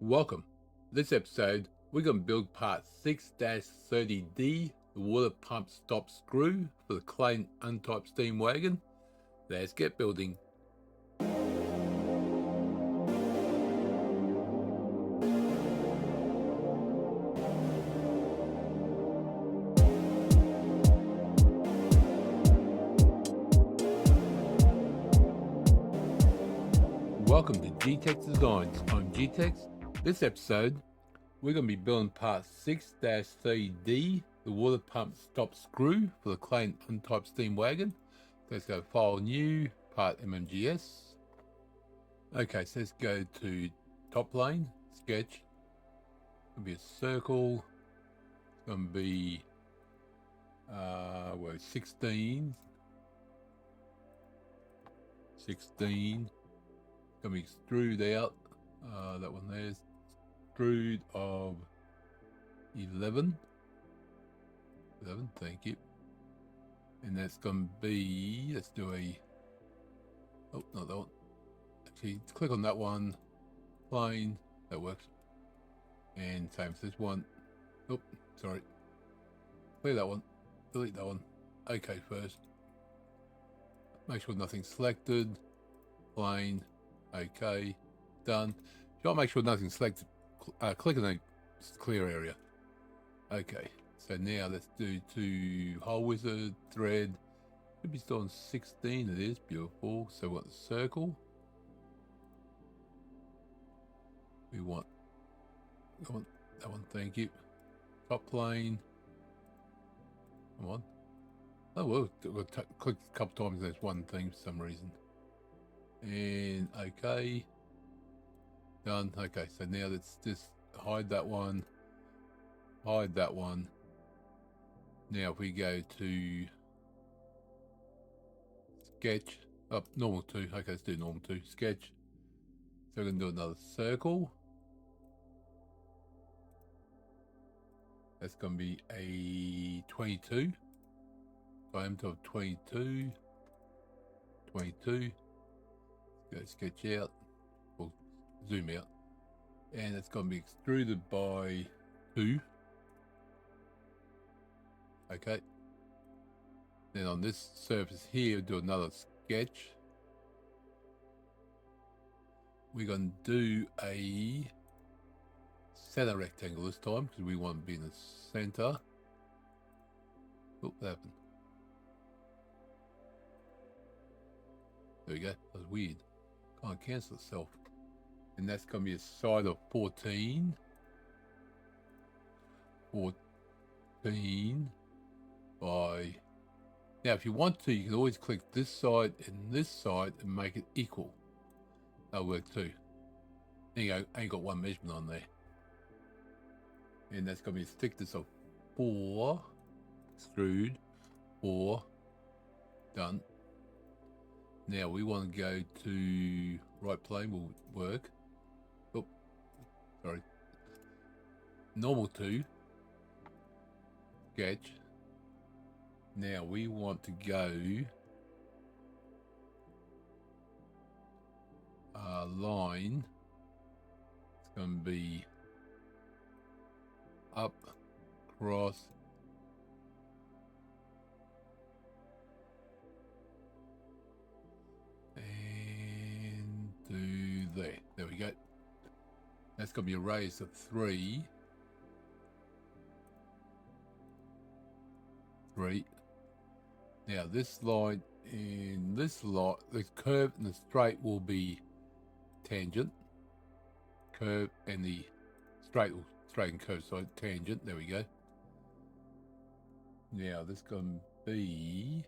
Welcome. This episode, we're going to build part 6-30D, the water pump stop screw for the Clayton Undertype Steam Wagon. Let's get building. Welcome to G-Tex Designs. I'm G-Tex. This episode, we're going to be building part 6-30D, the water pump stop screw for the Clayton Undertype Steam Wagon. Let's go File New, Part MMGS. Okay, so let's go to top plane, Sketch. It's going to be a circle. It's going to be 16. 16. It's going to be extrude out. That one there's extrude of 11, thank you. And that's going to be, let's do a, oh, not that one. Actually, click on that one, plane, that works. And same as this one. Oh, sorry. Clear that one, delete that one. Okay, first. Make sure nothing's selected. Plane, okay, done. If you want to make sure nothing's selected, click on the clear area. Okay, so now let's do to hole wizard, thread. Should be still on 16, it is, beautiful. So we want the circle. We want that one, thank you. Top plane. Come on. Oh, well, we'll click a couple times, there's one thing for some reason. And okay. Done. Okay, so now let's just hide that one. Hide that one. Now if we go to sketch, up normal 2. Okay, let's do normal 2. Sketch. So we're going to do another circle. That's going to be a 22. Diameter of 22. 22. Go sketch out. We'll zoom out. And it's going to be extruded by 2. Okay. Then on this surface here, do another sketch. We're going to do a center rectangle this time because we want to be in the center. Oh, that happened. There we go. That was weird. Can't cancel itself. And that's going to be a side of 14. 14 by... Now, if you want to, you can always click this side and this side and make it equal. That'll work too. There you go. Ain't got one measurement on there. And that's going to be a thickness of 4. Extrude. 4. Done. Now we want to go to right plane will work. Oh, sorry. Normal 2. Sketch. Now we want to go line. It's going to be up, cross. And do there. There we go. That's going to be a raise of 3. 3. Now this line and this line, the curve and the straight will be tangent. Curve and the straight will straight and curve side tangent. There we go. Now this going to be,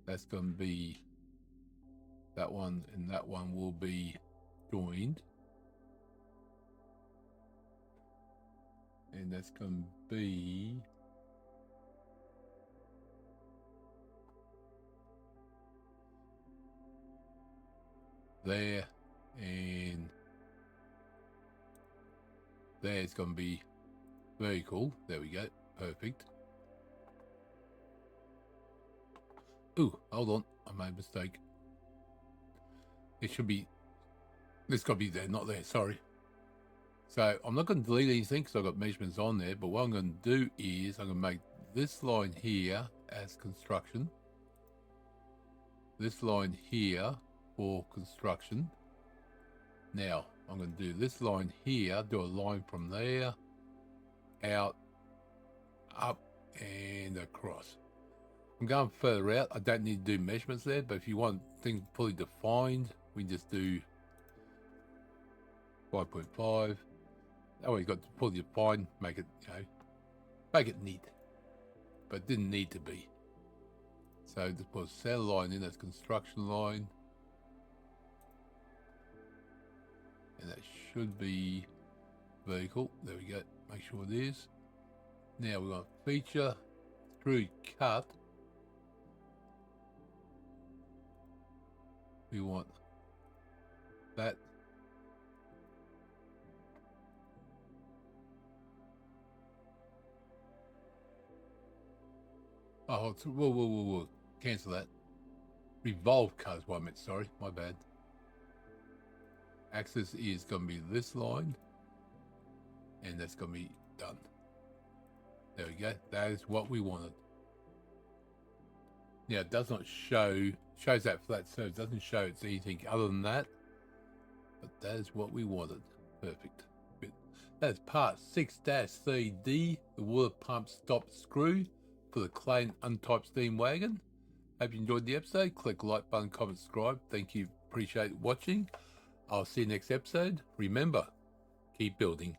that's going to be that one, and that one will be joined. And that's going to be there, and there. It's going to be very cool. There we go. Perfect. Ooh, hold on. I made a mistake. It should be This got to be there, not there, sorry. So I'm not going to delete anything because I've got measurements on there, but what I'm going to do is I'm going to make this line here as construction, this line here for construction. Now I'm going to do this line here, do a line from there, out, up, and across. I'm going further out. I don't need to do measurements there, but if you want things fully defined, we just do 5.5. That way you got to fully defined, make it, make it neat, but it didn't need to be. So just put a center line in, that's construction line. And that should be vertical. There we go. Make sure it is. Now we're going to feature through cut. We want that. Oh, whoa. Cancel that. Revolve cut is what I meant, sorry. My bad. Axis is going to be this line. And that's going to be done. There we go. That is what we wanted. Now, it does not shows that flat surface. It doesn't show it's anything other than that. But that is what we wanted. Perfect. That is part 6-3D, the water pump stop screw for the Clayton Undertype Steam Wagon. Hope you enjoyed the episode. Click like button, comment, subscribe. Thank you. Appreciate watching. I'll see you next episode. Remember, keep building.